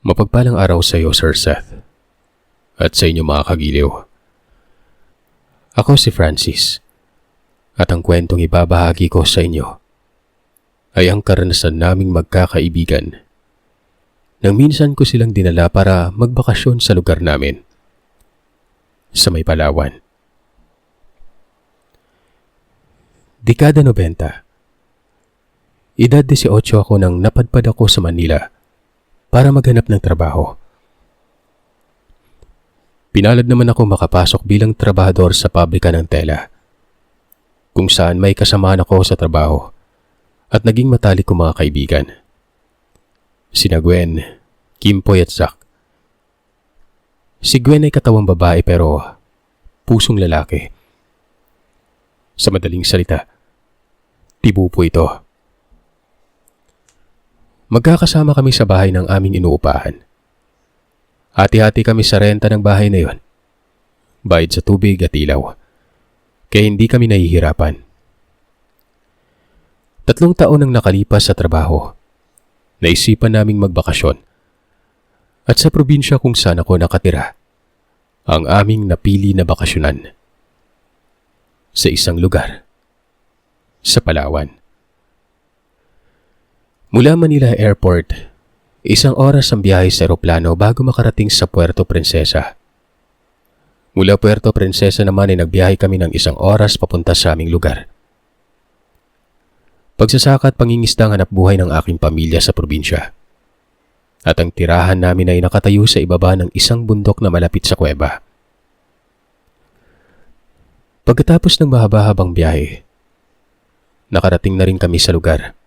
Mapagpalang araw sa iyo, Sir Seth, at sa inyo mga kagiliw. Ako si Francis, at ang kwentong ibabahagi ko sa inyo ay ang karanasan naming magkakaibigan nang minsan ko silang dinala para magbakasyon sa lugar namin, sa may Palawan. Dekada 90. Edad 18 ako nang napadpad ako sa Manila para maghanap ng trabaho. Pinalad naman ako makapasok bilang trabahador sa pabrika ng tela, kung saan may kasamaan ako sa trabaho at naging matalik kong mga kaibigan. Sina Gwen, Kimpoy at Zach. Si Gwen ay katawang babae pero pusong lalaki. Sa madaling salita, tibo po ito. Magkakasama kami sa bahay ng aming inuupahan. Hati-hati kami sa renta ng bahay na yon. Bayad sa tubig at ilaw. Kaya hindi kami nahihirapan. 3 taon ang nakalipas sa trabaho. Naisipan naming magbakasyon. At sa probinsya kung saan ako nakatira, ang aming napili na bakasyonan. Sa isang lugar. Sa Palawan. Mula Manila Airport, 1 oras ang biyahe sa eroplano bago makarating sa Puerto Princesa. Mula Puerto Princesa naman ay nagbiyahe kami ng 1 oras papunta sa aming lugar. Pagsasaka at pangingisdang hanap buhay ng aking pamilya sa probinsya. At ang tirahan namin ay nakatayo sa ibaba ng isang bundok na malapit sa kuweba. Pagkatapos ng mahaba-habang biyahe, nakarating na rin kami sa lugar.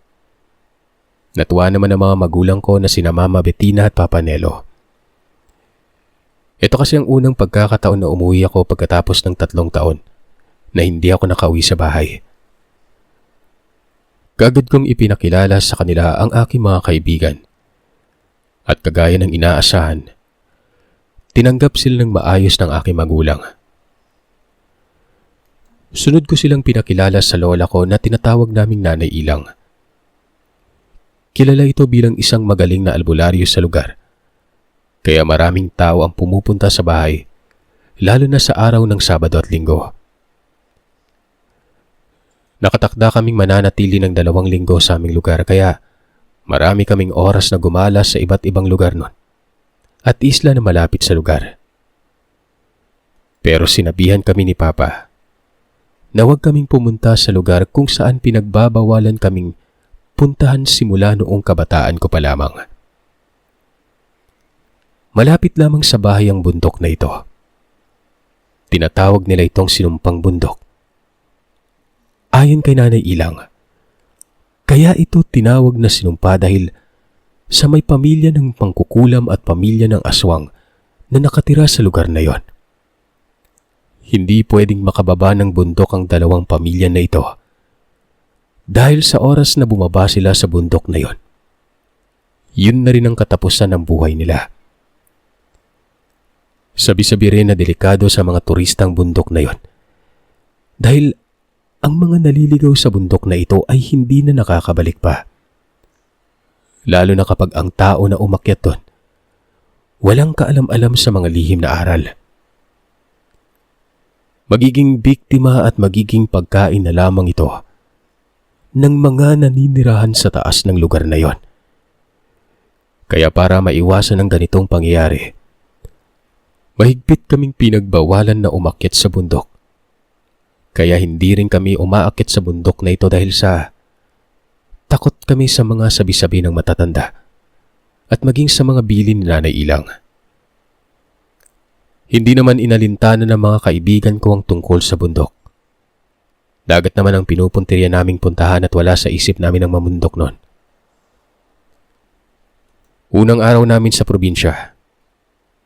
Natuwa naman ang mga magulang ko na sina Mama Bettina at Papa Nelo. Ito kasi ang unang pagkakataon na umuwi ako pagkatapos ng 3 taon na hindi ako nakauwi sa bahay. Kagad kong ipinakilala sa kanila ang aking mga kaibigan. At kagaya ng inaasahan, tinanggap sila ng maayos ng aking magulang. Sunod ko silang pinakilala sa lola ko na tinatawag naming Nanay Ilang. Kilala ito bilang isang magaling na albularyo sa lugar. Kaya maraming tao ang pumupunta sa bahay, lalo na sa araw ng Sabado at Linggo. Nakatakda kaming mananatili ng 2 linggo sa aming lugar kaya marami kaming oras na gumala sa iba't ibang lugar nun at isla na malapit sa lugar. Pero sinabihan kami ni Papa na huwag kaming pumunta sa lugar kung saan pinagbabawalan kaming puntahan simula noong kabataan ko pa lamang. Malapit lamang sa bahay ang bundok na ito. Tinatawag nila itong Sinumpang Bundok. Ayon kay Nanay Ilang, kaya ito tinawag na sinumpa dahil sa may pamilya ng pangkukulam at pamilya ng aswang na nakatira sa lugar na yon. Hindi pwedeng makababa ng bundok ang 2 pamilya na ito. Dahil sa oras na bumaba sila sa bundok na yon, yun na rin ang katapusan ng buhay nila. Sabi-sabi rin na delikado sa mga turistang bundok na yon. Dahil ang mga naliligaw sa bundok na ito ay hindi na nakakabalik pa. Lalo na kapag ang tao na umakyat doon, walang kaalam-alam sa mga lihim na aral. Magiging biktima at magiging pagkain na lamang ito ng mga naninirahan sa taas ng lugar na yon. Kaya para maiwasan ang ganitong pangyayari, mahigpit kaming pinagbawalan na umakyat sa bundok. Kaya hindi rin kami umaakyat sa bundok na ito dahil sa takot kami sa mga sabi-sabi ng matatanda at maging sa mga bilin ni Nanay Ilang. Hindi naman inalintana ng mga kaibigan ko ang tungkol sa bundok. Dagat naman ang pinupuntirya naming puntahan at wala sa isip namin ang mamundok noon. Unang araw namin sa probinsya.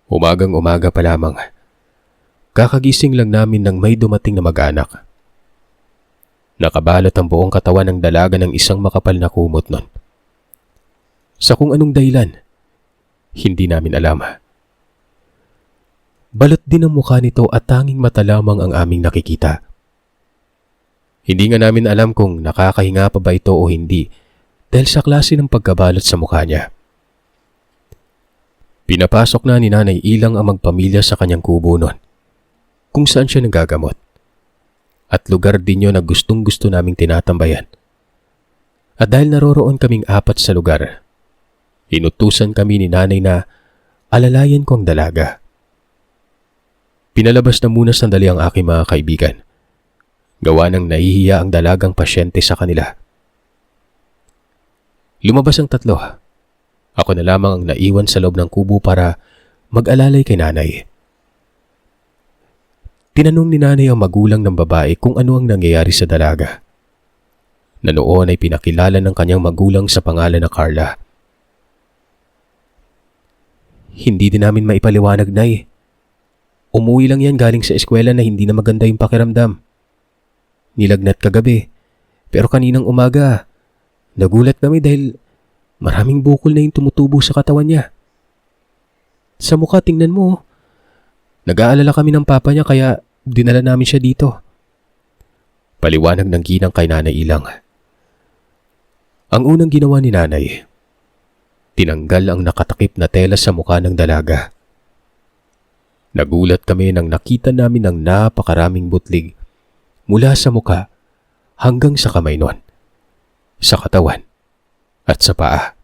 Umagang-umaga pa lamang. Kakagising lang namin nang may dumating na mag-anak. Nakabalot ang buong katawan ng dalaga ng isang makapal na kumot noon. Sa kung anong dahilan, hindi namin alam. Balot din ang mukha nito at tanging mata lamang ang aming nakikita. Hindi nga namin alam kung nakakahinga pa ba ito o hindi dahil sa klase ng pagkabalot sa mukha niya. Pinapasok na ni Nanay Ilang ang magpamilya sa kanyang kubo noon, kung saan siya nagagamot. At lugar din yun na gustong gusto naming tinatambayan. At dahil naroroon kaming 4 sa lugar, inutusan kami ni Nanay na alalayan ko ang dalaga. Pinalabas na muna sandali ang aking mga kaibigan. Gawa ng nahihiya ang dalagang pasyente sa kanila. Lumabas ang 3. Ako na lamang ang naiwan sa loob ng kubo para mag-alalay kay Nanay. Tinanong ni Nanay ang magulang ng babae kung ano ang nangyayari sa dalaga. Na noon ay pinakilala ng kanyang magulang sa pangalan na Carla. Hindi din namin maipaliwanag, Nay. Umuwi lang yan galing sa eskwela na hindi na maganda yung pakiramdam. Nilagnat kagabi, pero kaninang umaga, nagulat kami dahil maraming bukol na yung tumutubo sa katawan niya. Sa mukha tingnan mo, nag-aalala kami ng papa niya kaya dinala namin siya dito. Paliwanag ng ginang kay Nanay Ilang. Ang unang ginawa ni Nanay, tinanggal ang nakatakip na tela sa mukha ng dalaga. Nagulat kami nang nakita namin ang napakaraming butlig mula sa mukha hanggang sa kamay nun, sa katawan at sa paa.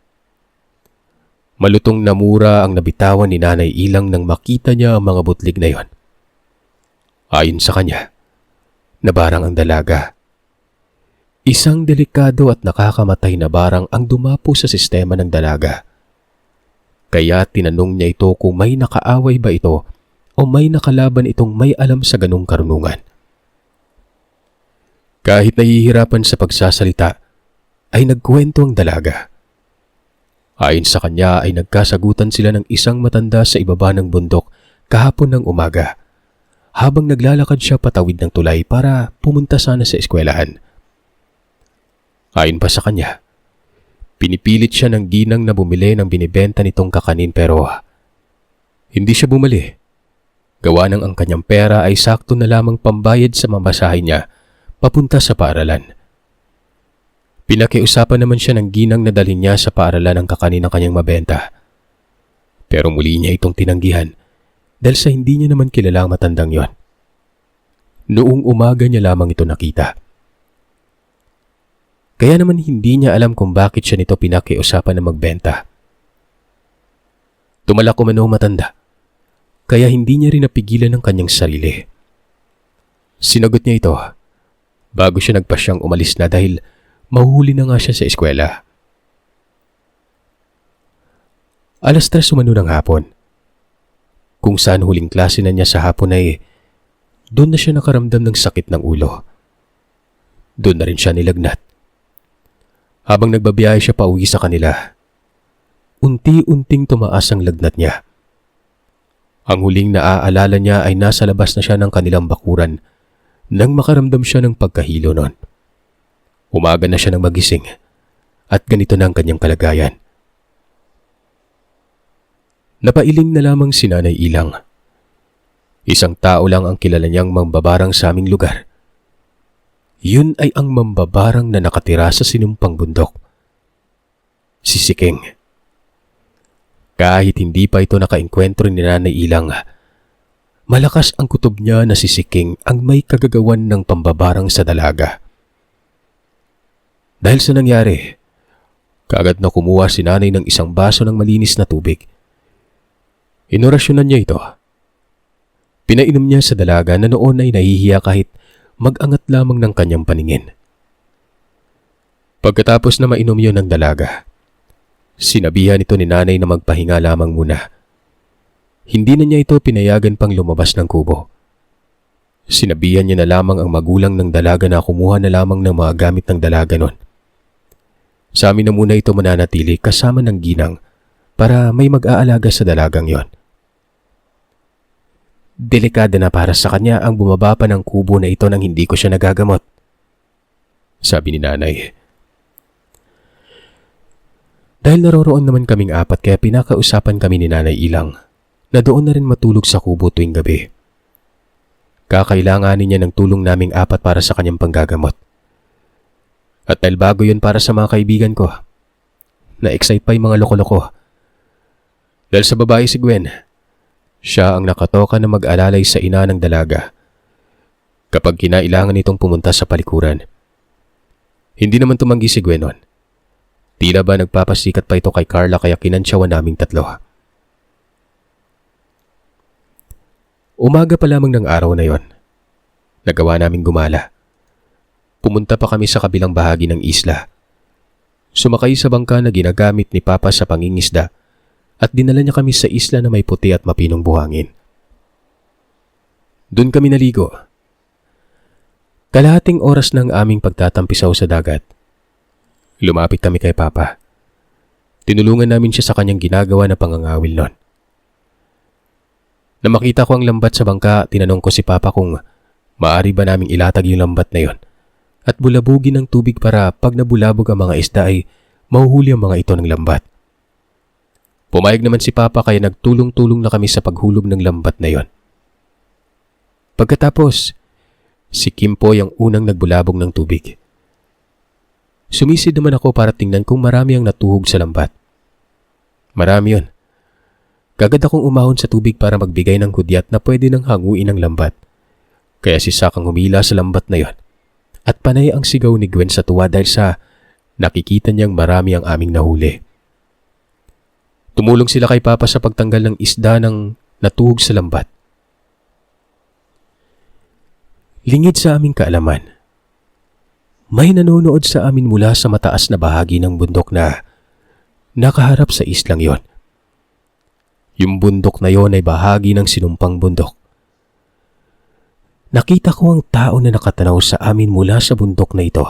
Malutong na mura ang nabitawan ni Nanay Ilang nang makita niya ang mga butlig na yon. Ayon sa kanya, nabarang ang dalaga. Isang delikado at nakakamatay na barang ang dumapo sa sistema ng dalaga. Kaya tinanong niya ito kung may nakaaway ba ito o may nakalaban itong may alam sa ganung karunungan. Kahit nahihirapan sa pagsasalita, ay nagkwento ang dalaga. Ayon sa kanya ay nagkasagutan sila ng isang matanda sa ibaba ng bundok kahapon ng umaga, habang naglalakad siya patawid ng tulay para pumunta sana sa eskwelahan. Ayon pa sa kanya, pinipilit siya ng ginang na bumili ng binibenta nitong kakanin pero hindi siya bumali. Gawa ng ang kanyang pera ay sakto na lamang pambayad sa mamasahe niya papunta sa paaralan. Pinakiusapan naman siya ng ginang na dalhin niya sa paaralan ang kakanin ng kanyang mabenta. Pero muli niya itong tinanggihan dahil sa hindi niya naman kilala ang matandang yon. Noong umaga niya lamang ito nakita. Kaya naman hindi niya alam kung bakit siya nito pinakiusapan na magbenta. Tumalak umano ang matanda, kaya hindi niya rin napigilan ang kanyang sarili. Sinagot niya ito bago siya nagpasyang umalis na dahil mahuhuli na nga siya sa eskwela. 3:00 umano ng hapon. Kung saan huling klase na niya sa hapon ay doon na siya nakaramdam ng sakit ng ulo. Doon na rin siya nilagnat. Habang nagbabiyahe siya pauwi sa kanila, unti-unting tumaas ang lagnat niya. Ang huling naaalala niya ay nasa labas na siya ng kanilang bakuran nang makaramdam siya ng pagkahilo noon. Umaga na siya nang magising at ganito na ang kanyang kalagayan. Napailing na lamang si Nanay Ilang. Isang tao lang ang kilala niyang mambabarang sa aming lugar. Yun ay ang mambabarang na nakatira sa sinumpang bundok. Si Siking. Kahit hindi pa ito nakaengkwentro ni Nanay Ilang, malakas ang kutob niya na si Siking ang may kagagawan ng pambabarang sa dalaga. Dahil sa nangyari, kaagad na kumuha si Nanay ng isang baso ng malinis na tubig. Inorasyonan niya ito. Pinainom niya sa dalaga na noon ay nahihiya kahit mag-angat lamang ng kanyang paningin. Pagkatapos na mainom yun ng dalaga, sinabihan ito ni Nanay na magpahinga lamang muna. Hindi na niya ito pinayagan pang lumabas ng kubo. Sinabihan niya na lamang ang magulang ng dalaga na kumuha na lamang ng mga gamit ng dalaga nun. Sa amin na muna ito mananatili kasama ng ginang para may mag-aalaga sa dalagang yon. Delikado na para sa kanya ang bumaba pa ng kubo na ito nang hindi ko siya nagagamot, sabi ni Nanay. Dahil naroroon naman kaming 4 kaya pinakausapan kami ni Nanay Ilang na doon na rin matulog sa kubo tuwing gabi. Kakailanganin niya ng tulong naming 4 para sa kanyang panggagamot. At dahil bago yun para sa mga kaibigan ko, na-excite pa yung mga loko-loko. Dahil sa babae si Gwen, siya ang nakatoka na mag-alalay sa ina ng dalaga kapag kinailangan itong pumunta sa palikuran. Hindi naman tumanggi si Gwen nun. Tila ba nagpapasikat pa ito kay Carla kaya kinansyawan naming tatlo. Umaga pa lamang ng araw na yon, nagawa naming gumala. Pumunta pa kami sa kabilang bahagi ng isla. Sumakay sa bangka na ginagamit ni Papa sa pangingisda at dinala niya kami sa isla na may puti at mapinong buhangin. Doon kami naligo. Kalahating oras ng aming pagtatampisaw sa dagat. Lumapit kami kay Papa. Tinulungan namin siya sa kanyang ginagawa na pangangawil nun. Na makita ko ang lambat sa bangka, tinanong ko si Papa kung maaari ba naming ilatag yung lambat na yon at bulabugin ng tubig para pag nabulabog ang mga isda ay mahuhuli ang mga ito ng lambat. Pumayag naman si Papa kaya nagtulong-tulong na kami sa paghulog ng lambat na yon. Pagkatapos, si Kim po yung unang nagbulabog ng tubig. Sumisid naman ako para tingnan kung marami ang natuhog sa lambat. Marami yon. Kagad akong umahon sa tubig para magbigay ng hudyat na pwede nang hanguin ang lambat. Kaya si Sak ang humila sa lambat na yon. At panay ang sigaw ni Gwen sa tuwa dahil sa nakikita niyang marami ang aming nahuli. Tumulong sila kay Papa sa pagtanggal ng isda ng natuhog sa lambat. Lingid sa aming kaalaman, may nanonood sa amin mula sa mataas na bahagi ng bundok na nakaharap sa islang yon. Yung bundok na yon ay bahagi ng sinumpang bundok. Nakita ko ang tao na nakatanaw sa amin mula sa bundok na ito.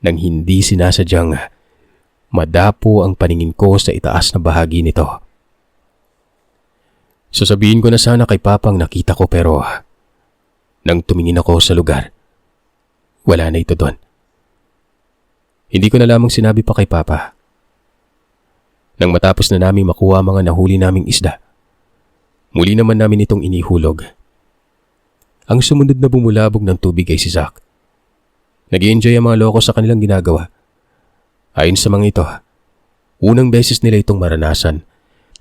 Nang hindi sinasadyang madapo ang paningin ko sa itaas na bahagi nito. Sasabihin ko na sana kay Papang nakita ko pero nang tumingin ako sa lugar, wala na ito doon. Hindi ko na lamang sinabi pa kay Papa. Nang matapos na namin makuha mga nahuli naming isda, muli naman namin itong inihulog. Ang sumunod na bumulabog ng tubig ay si Zach. Nag-i-enjoy ang mga loko sa kanilang ginagawa. Ayon sa mga ito, unang beses nila itong maranasan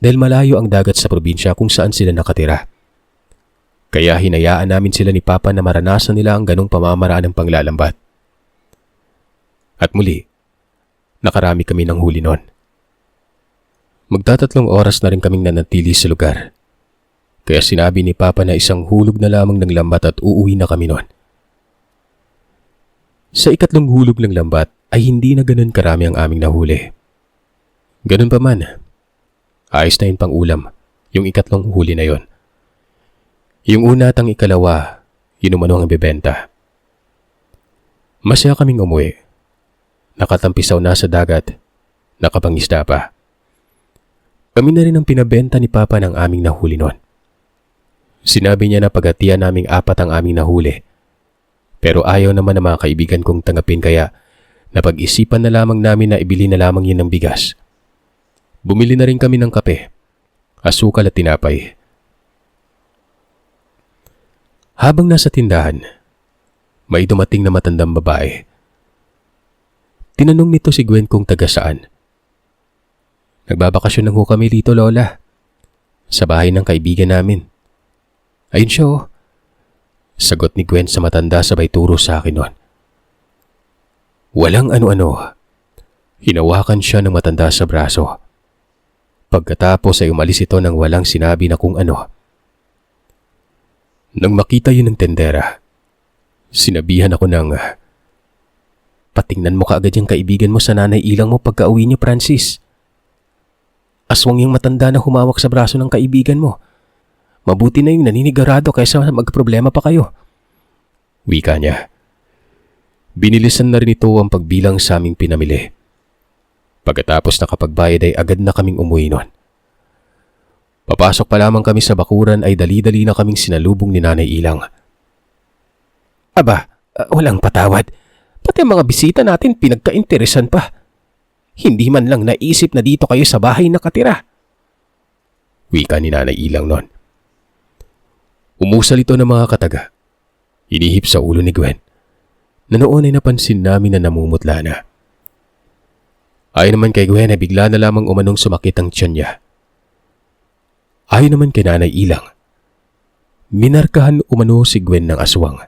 dahil malayo ang dagat sa probinsya kung saan sila nakatira. Kaya hinayaan namin sila ni Papa na maranasan nila ang ganong pamamaraan ng panglalambat. At muli, nakarami kami ng huli noon. Magtatatlong oras na rin kaming nanatili sa lugar. Kaya sinabi ni Papa na isang hulog na lamang ng lambat at uuwi na kami noon. Sa ikatlong hulog ng lambat ay hindi na ganun karami ang aming nahuli. Ganun pa man, ayos na yun pang ulam, yung ikatlong huli na yon. Yung una at ang ikalawa, yun umano ang bebenta. Masaya kaming umuwi. Nakatampisaw na sa dagat, nakapangisda pa. Kami na rin ang pinabenta ni Papa ng aming nahuli noon. Sinabi niya na pagatian naming 4 ang aming nahuli. Pero ayaw naman ng mga kaibigan kong tanggapin kaya napag-isipan na lamang namin na ibili na lamang yun ng bigas. Bumili na rin kami ng kape, asukal at tinapay. Habang nasa tindahan, may dumating na matandang babae. Tinanong nito si Gwen kung taga saan. Nagbabakasyon lang ho kami dito, Lola. Sa bahay ng kaibigan namin. Ayun siya oh. Sagot ni Gwen sa matanda sabay turo sa akin noon. Walang ano-ano. Hinawakan siya ng matanda sa braso. Pagkatapos ay umalis ito nang walang sinabi na kung ano. Nang makita yun ng tendera, sinabihan ako ng, patingnan mo kaagad yung kaibigan mo sa nanay ilang mo pagka-uwi niyo, Francis. Aswang yung matanda na humawak sa braso ng kaibigan mo. Mabuti na yung naninigarado kaysa magproblema pa kayo. Wika niya. Binilisan na rin ito ang pagbilang sa aming pinamili. Pagkatapos nakapagbayad ay agad na kaming umuwi noon. Papasok pa lamang kami sa bakuran ay dali-dali na kaming sinalubong ni Nanay Ilang. Aba, walang patawad. Pati ang mga bisita natin pinagka-interesan pa. Hindi man lang naisip na dito kayo sa bahay nakatira. Wika ni Nanay Ilang noon. Umusal ito ng mga kataga. Inihip sa ulo ni Gwen. Na noon ay napansin namin na namumutla na. Ayon naman kay Gwen ay bigla na lamang umanong sumakit ang tiyan niya. Ayon naman kay Nanay Ilang, minarkahan umano si Gwen ng aswang.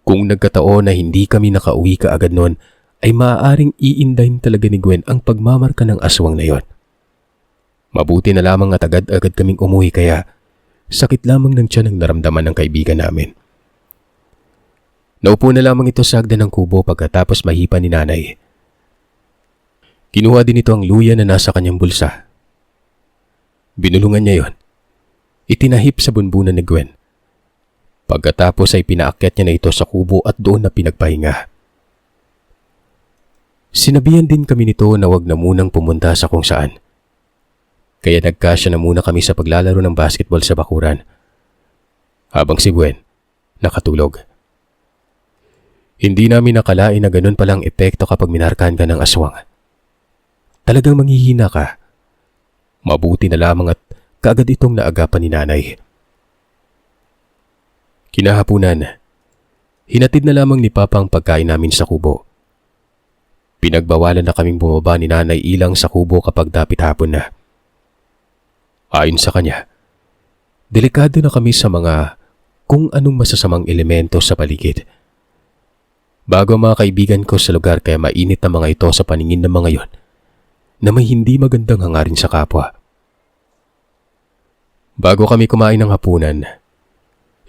Kung nagkataon na hindi kami nakauwi kaagad noon, ay maaaring iindahin talaga ni Gwen ang pagmamarka ng aswang na yon. Mabuti na lamang at agad-agad kaming umuwi kaya sakit lamang ng tiyan ang naramdaman ng kaibigan namin. Naupo na lamang ito sa hagdan ng kubo pagkatapos mahipa ni Nanay. Kinuha din ito ang luya na nasa kanyang bulsa. Binulungan niya yon. Itinahip sa bunbunan ni Gwen. Pagkatapos ay pinaakyat niya na ito sa kubo at doon na pinagpahinga. Sinabihan din kami nito na wag na munang pumunta sa kung saan. Kaya nagkasya na muna kami sa paglalaro ng basketball sa bakuran. Habang si Gwen nakatulog. Hindi namin nakalain na ganun palang epekto kapag minarkahan ka ng aswang. Talagang manghihina ka. Mabuti na lamang at kaagad itong naagapan ni Nanay. Kinahapunan, hinatid na lamang ni Papa ang pagkain namin sa kubo. Pinagbawalan na kaming bumaba ni Nanay Ilang sa kubo kapag dapit hapon na. Ayon sa kanya, delikado na kami sa mga kung anong masasamang elemento sa paligid. Bago ang mga kaibigan ko sa lugar kaya mainit na mga ito sa paningin ng mga yon na may hindi magandang hangarin sa kapwa. Bago kami kumain ng hapunan,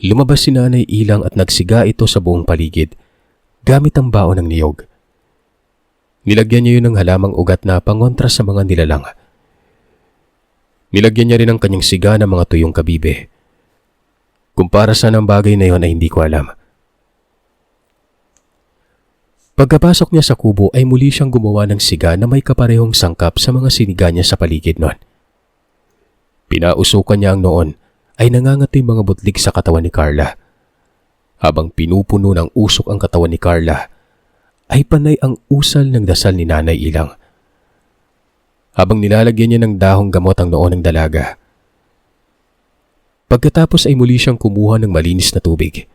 lumabas si Nanay Ilang at nagsiga ito sa buong paligid gamit ang baon ng niyog. Nilagyan niya yun ng halamang ugat na pangontra sa mga nilalang. Nilagyan niya rin ang kanyang siga ng mga tuyong kabibe. Kung para saan ang bagay na yon ay hindi ko alam. Pagkapasok niya sa kubo ay muli siyang gumawa ng siga na may kaparehong sangkap sa mga siniga niya sa paligid noon. Pinausukan niya ang noon ay nangangati mga butlig sa katawan ni Carla. Habang pinupuno ng usok ang katawan ni Carla, ay panay ang usal ng dasal ni Nanay Ilang. Habang nilalagyan niya ng dahong gamot ang noon ng dalaga. Pagkatapos ay muli siyang kumuha ng malinis na tubig.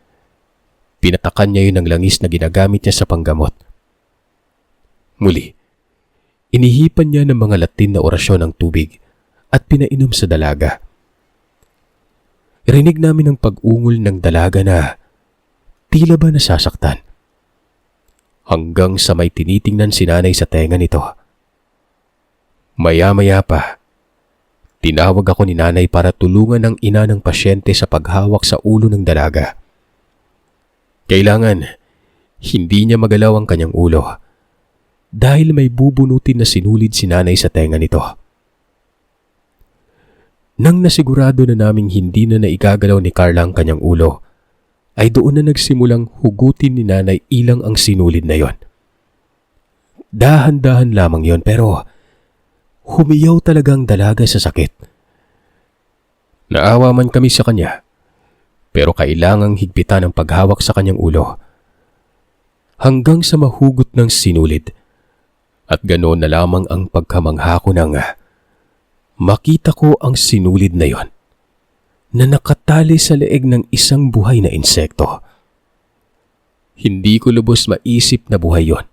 Pinatakan niya yun ng langis na ginagamit niya sa panggamot. Muli, inihipan niya ng mga Latin na orasyon ng tubig at pinainom sa dalaga. Rinig namin ang pag-ungol ng dalaga na tila ba nasasaktan. Hanggang sa may tinitingnan si Nanay sa tenga nito. Maya-maya pa, tinawag ako ni Nanay para tulungan ang ina ng pasyente sa paghawak sa ulo ng dalaga. Kailangan, hindi niya magalaw ang kanyang ulo dahil may bubunutin na sinulid si Nanay sa tenga nito. Nang nasigurado na naming hindi na naigagalaw ni Carla ang kanyang ulo, ay doon na nagsimulang hugutin ni Nanay Ilang ang sinulid na yon. Dahan-dahan lamang yon pero humiyaw talagang dalaga sa sakit. Naawa man kami sa kanya, pero kailangang higpitan ang paghawak sa kanyang ulo hanggang sa mahugot ng sinulid at ganoon na lamang ang pagkamangha ko nang makita ko ang sinulid na yon na nakatali sa leeg ng isang buhay na insekto. Hindi ko lubos maisip na buhay yon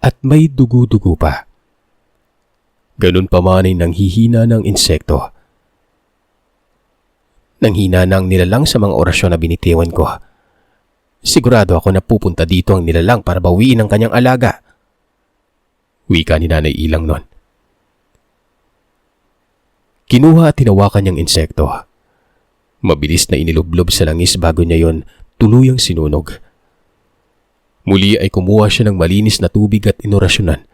at may dugo-dugo pa. Ganun pa man ay nanghihina ng insekto. Nanghina ng nilalang sa mga orasyon na binitiwan ko. Sigurado ako na pupunta dito ang nilalang para bawiin ang kanyang alaga. Wika ni Nanay Ilang nun. Kinuha at hinawakan niyang insekto. Mabilis na inilublob sa langis bago niya yon tuluyang sinunog. Muli ay kumuha siya ng malinis na tubig at inorasyonan.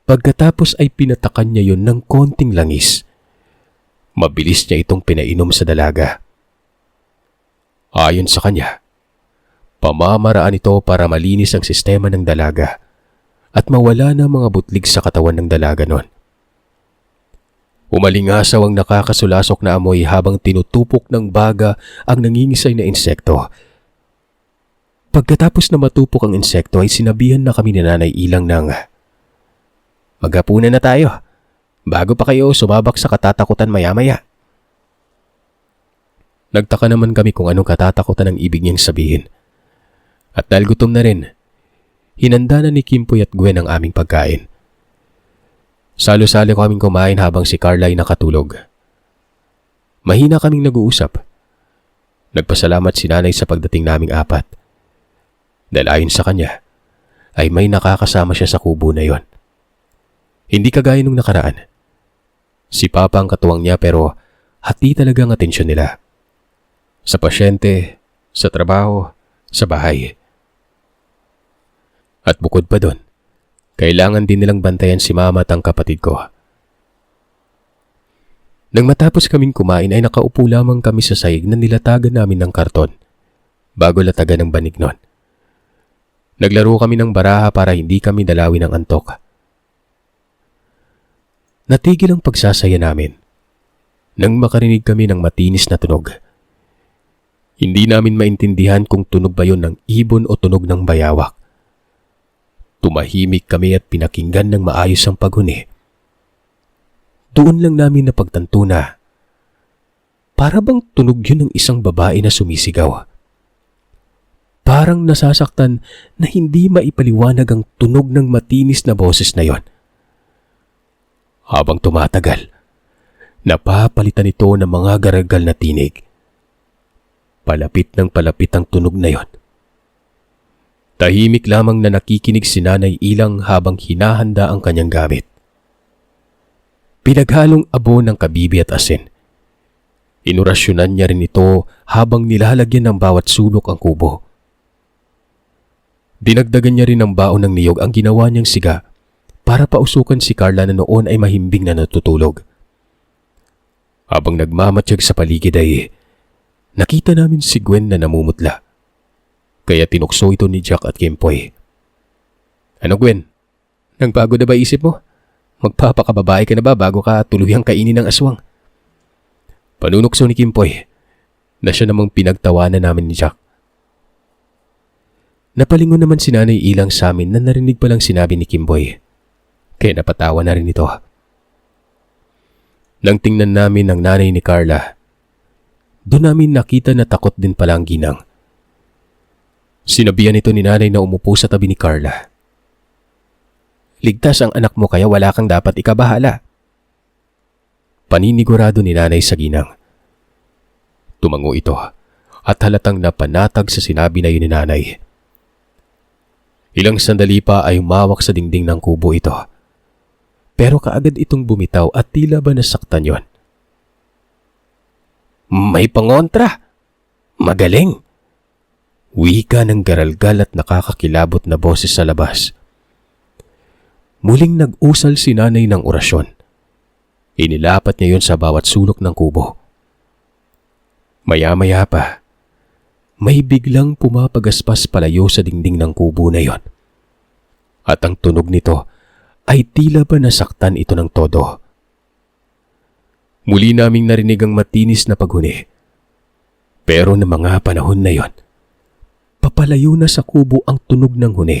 Pagkatapos ay pinatakan niya yon ng konting langis. Mabilis niya itong pinainom sa dalaga. Ayon sa kanya, pamamaraan ito para malinis ang sistema ng dalaga at mawala na mga butlig sa katawan ng dalaga nun. Umalingasaw ang nakakasulasok na amoy habang tinutupok ng baga ang nangingisay na insekto. Pagkatapos na matupok ang insekto ay sinabihan na kami ni Nanay Ilang ng maghapunan na tayo bago pa kayo sumabak sa katatakutan maya-maya. Nagtaka naman kami kung anong katatakutan ang ibig niyang sabihin. At dahil gutom na rin, hinanda na ni Kimpoy at Gwen ang aming pagkain. Salo-salo kaming kumain habang si Carla ay nakatulog. Mahina kaming nag-uusap. Nagpasalamat si nanay sa pagdating naming apat. Dahil ayon sa kanya, ay may nakakasama siya sa kubo na yon. Hindi kagaya nung nakaraan. Si Papa ang katuwang niya pero hati talaga ang atensyon nila. Sa pasyente, sa trabaho, sa bahay. At bukod pa doon, kailangan din nilang bantayan si Mama at ang kapatid ko. Nang matapos kaming kumain ay nakaupo lamang kami sa sahig na nilatagan namin ng karton bago latagan ng banig nun. Naglaro kami ng baraha para hindi kami dalawin ng antok. Natigil ang pagsasaya namin nang makarinig kami ng matinis na tunog. Hindi namin maintindihan kung tunog ba yon ng ibon o tunog ng bayawak. Tumahimik kami at pinakinggan ng maayos ang paghuni. Doon lang namin napagtanto na para bang tunog yun ng isang babae na sumisigaw. Parang nasasaktan na hindi maipaliwanag ang tunog ng matinis na boses na yon. Habang tumatagal, napapalitan ito ng mga garagal na tinig. Palapit ng palapit ang tunog na yon. Tahimik lamang na nakikinig si Nanay Ilang habang hinahanda ang kanyang gamit. Pinaghalong abo ng kabibi at asin. Inurasyonan niya rin ito habang nilalagyan ng bawat sulok ang kubo. Dinagdagan niya rin ng baon ng niyog ang ginawa niyang siga para pausukan si Carla na noon ay mahimbing na natutulog. Habang nagmamatsyag sa paligid ay nakita namin si Gwen na namumutla. Kaya tinukso ito ni Jack at Kimpoy. Ano Gwen? Nagbago na ba isip mo? Magpapakababae ka na ba bago ka tuluyang kainin ng aswang? Panunukso ni Kimpoy na siya namang pinagtawanan namin ni Jack. Napalingon naman si Nanay Ilang sa amin na narinig palang sinabi ni Kimpoy. Kaya napatawa na rin ito. Nang tingnan namin ang nanay ni Carla, doon namin nakita na takot din pala ang ginang. Sinabihan ito ni nanay na umupo sa tabi ni Carla. Ligtas ang anak mo kaya wala kang dapat ikabahala. Paninigurado ni nanay sa ginang. Tumango ito at halatang napanatag sa sinabi na yun ni nanay. Ilang sandali pa ay umawak sa dingding ng kubo ito. Pero kaagad itong bumitaw at tila ba nasaktan yon. May pangontra! Magaling! Wika ng garalgal at nakakakilabot na boses sa labas. Muling nag-usal si nanay ng orasyon. Inilapat niya yon sa bawat sulok ng kubo. Maya-maya pa, may biglang pumapagaspas palayo sa dingding ng kubo na yon. At ang tunog nito ay tila ba nasaktan ito ng todo. Muli naming narinig ang matinis na paghuni. Pero ng mga panahon na yon, papalayo na sa kubo ang tunog ng huni.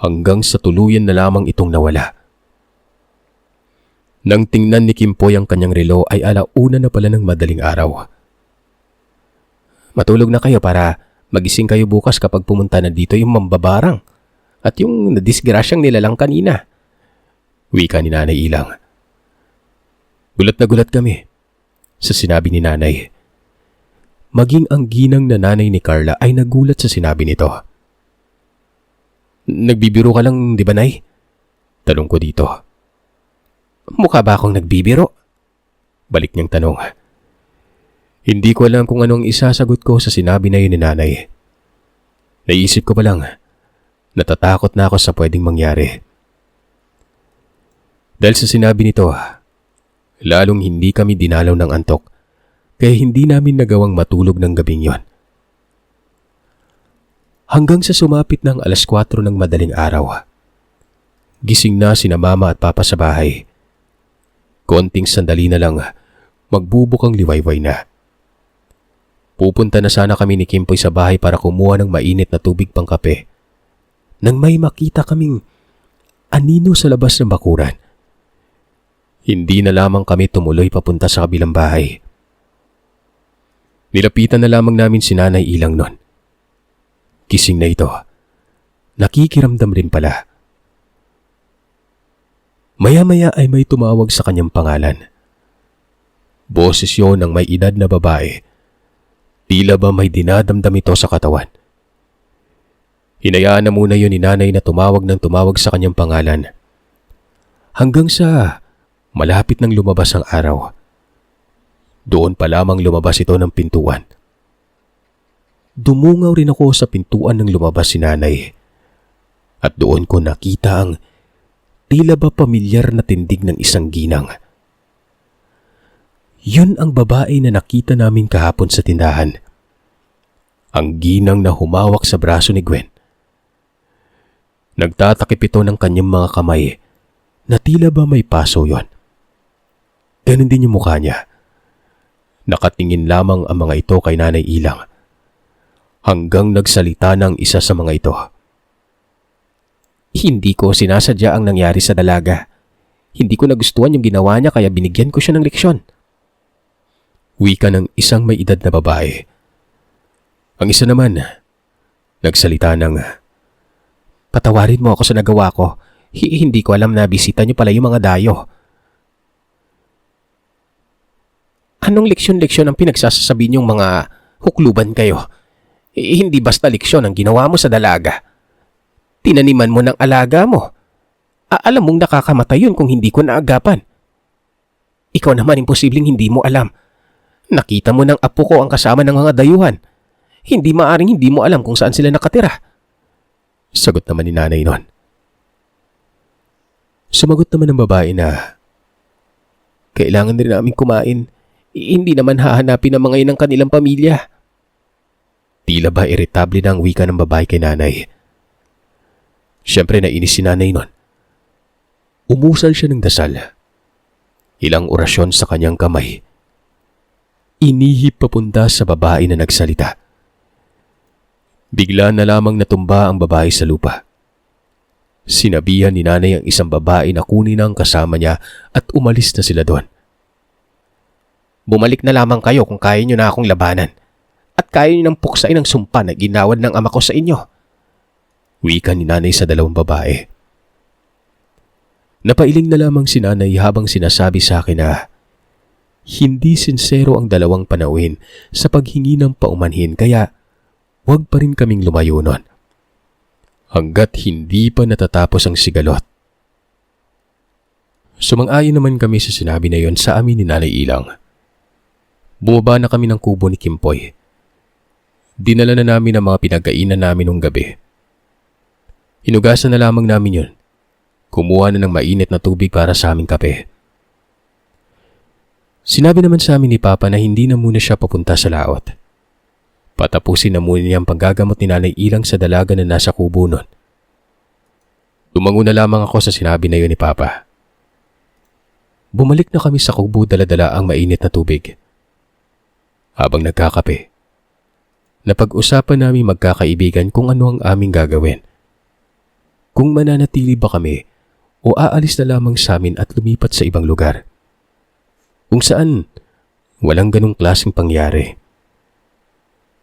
Hanggang sa tuluyan na lamang itong nawala. Nang tingnan ni Kimpoy ang kanyang relo ay 1:00 na pala ng madaling araw. Matulog na kayo para magising kayo bukas kapag pumunta na dito yung mambabarang at yung nadisgrasyang nilalang kanina. Wika ni Nanay Ilang. Gulat na gulat kami sa sinabi ni nanay. Maging ang ginang na nanay ni Carla ay nagulat sa sinabi nito. Nagbibiro ka lang, di ba, Nay? Tanong ko dito. Mukha ba akong nagbibiro? Balik niyang tanong. Hindi ko alam kung anong isasagot ko sa sinabi na yun ni nanay. Naisip ko pa lang, natatakot na ako sa pwedeng mangyari. Dahil sa sinabi nito, lalong hindi kami dinalaw ng antok, kaya hindi namin nagawang matulog ng gabing yon. Hanggang sa sumapit ng 4:00 ng madaling araw. Gising na sina Mama at Papa sa bahay. Konting sandali na lang, magbubukang liwayway na. Pupunta na sana kami ni Kimpoy sa bahay para kumuha ng mainit na tubig pang kape. Nang may makita kaming anino sa labas ng bakuran. Hindi na lamang kami tumuloy papunta sa kabilang bahay. Nilapitan na lamang namin si Nanay Ilang nun. Gising na ito. Nakikiramdam rin pala. Maya-maya ay may tumawag sa kanyang pangalan. Boses yun ng may edad na babae. Tila ba may dinadamdam ito sa katawan. Hinayaan na muna yun ni nanay na tumawag ng tumawag sa kanyang pangalan. Hanggang sa malapit nang lumabas ang araw. Doon pa lamang lumabas ito ng pintuan. Dumungaw rin ako sa pintuan nang lumabas si nanay. At doon ko nakita ang tila ba pamilyar na tindig ng isang ginang. Yun ang babae na nakita namin kahapon sa tindahan. Ang ginang na humawak sa braso ni Gwen. Nagtatakip ito ng kanyang mga kamay na tila ba may paso yon. Ganon din yung mukha niya. Nakatingin lamang ang mga ito kay Nanay Ilang. Hanggang nagsalita ng isa sa mga ito. Hindi ko sinasadya ang nangyari sa dalaga. Hindi ko nagustuhan yung ginawa niya kaya binigyan ko siya ng leksyon. Wika ng isang may edad na babae. Ang isa naman, nagsalita ng, patawarin mo ako sa nagawa ko. Hindi ko alam na bisita niyo pala yung mga dayo. Anong leksyon-leksyon ang pinagsasasabi niyong mga hukluban kayo? Hindi basta leksyon ang ginawa mo sa dalaga. Tinaniman mo ng alaga mo. Alam mong nakakamatay yun kung hindi ko naagapan. Ikaw naman imposibleng hindi mo alam. Nakita mo ng apo ko ang kasama ng mga dayuhan. Hindi maaring hindi mo alam kung saan sila nakatira. Sagot naman ni nanay nun. Sumagot naman ng babae na, kailangan din namin kumain. Hindi naman hahanapin ang mga yun ng kanilang pamilya. Tila ba irritable na ang wika ng babae kay nanay. Siyempre nainis si nanay nun. Umusal siya ng dasal. Ilang orasyon sa kanyang kamay. Inihip papunta sa babae na nagsalita. Bigla na lamang natumba ang babae sa lupa. Sinabihan ni nanay ang isang babae na kunin ang kasama niya at umalis na sila doon. Bumalik na lamang kayo kung kaya niyo na akong labanan at kaya niyo nang puksain ang sumpa na ginawad ng ama ko sa inyo. Wika ni nanay sa dalawang babae. Napailing na lamang si nanay habang sinasabi sa akin na hindi sinsero ang dalawang panauhin sa paghingi ng paumanhin kaya huwag pa rin kaming lumayo nun. Hanggat hindi pa natatapos ang sigalot. Sumang-ayon naman kami sa sinabi na yon sa amin ni Nanay Ilang. Bumaba na kami ng kubo ni Kimpoy. Dinala na namin ang mga pinagkainan namin nung gabi. Hinugasan na lamang namin yun. Kumuha na ng mainit na tubig para sa aming kape. Sinabi naman sa amin ni Papa na hindi na muna siya papunta sa laot. Patapusin na muna niya ang paggagamot ni Nanay Ilang sa dalaga na nasa kubo nun. Tumango na lamang ako sa sinabi na yun ni Papa. Bumalik na kami sa kubo dala-dala ang mainit na tubig. Habang nagkakape, napag-usapan namin magkakaibigan kung ano ang aming gagawin. Kung mananatili ba kami o aalis na lamang sa amin at lumipat sa ibang lugar. Kung saan walang ganong klaseng pangyari.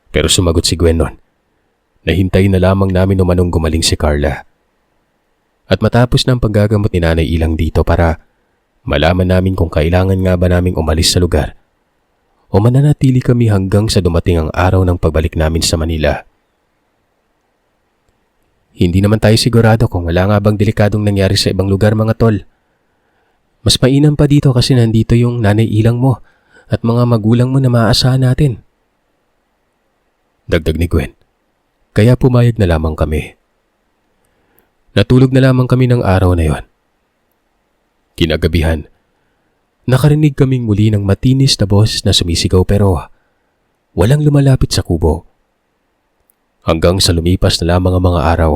Pero sumagot si Gwen nun. Nahintayin na lamang namin umanong gumaling si Carla. At matapos na ang paggagamot ni Nanay Ilang dito para malaman namin kung kailangan nga ba naming umalis sa lugar o mananatili kami hanggang sa dumating ang araw ng pagbalik namin sa Manila. Hindi naman tayo sigurado kung wala nga bang delikadong nangyari sa ibang lugar mga tol. Mas mainam pa dito kasi nandito yung Nanay Ilang mo at mga magulang mo na maaasahan natin. Dagdag ni Gwen. Kaya pumayag na lamang kami. Natulog na lamang kami ng araw na yon. Kinagabihan, nakarinig kaming muli ng matinis na boses na sumisigaw pero walang lumalapit sa kubo. Hanggang sa lumipas na lamang ang mga araw,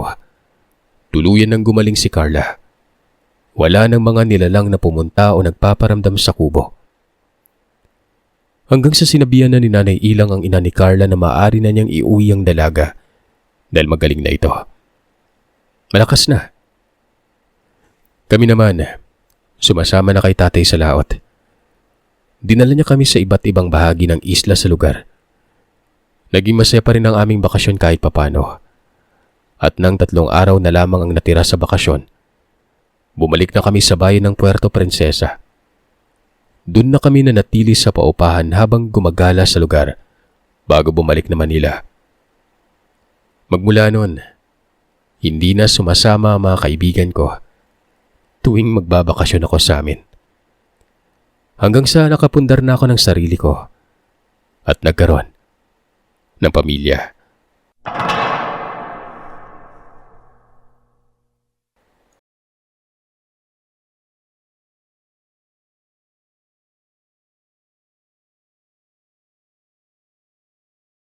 tuluyan nang gumaling si Carla. Wala nang mga nilalang na pumunta o nagpaparamdam sa kubo. Hanggang sa sinabihan na ni Nanay Ilang ang ina ni Carla na maaari na niyang iuwi ang dalaga dahil magaling na ito. Malakas na. Kami naman, sumasama na kay tatay sa laot. Dinala niya kami sa iba't ibang bahagi ng isla sa lugar. Naging masaya pa rin ang aming bakasyon kahit papano. At nang 3 araw na lamang ang natira sa bakasyon, bumalik na kami sa bayan ng Puerto Princesa. Doon na kami nanatili sa paupahan habang gumagala sa lugar bago bumalik na Manila. Magmula noon, hindi na sumasama ang mga kaibigan ko tuwing magbabakasyon ako sa amin. Hanggang sa nakapundar na ako ng sarili ko at nagkaroon ng pamilya.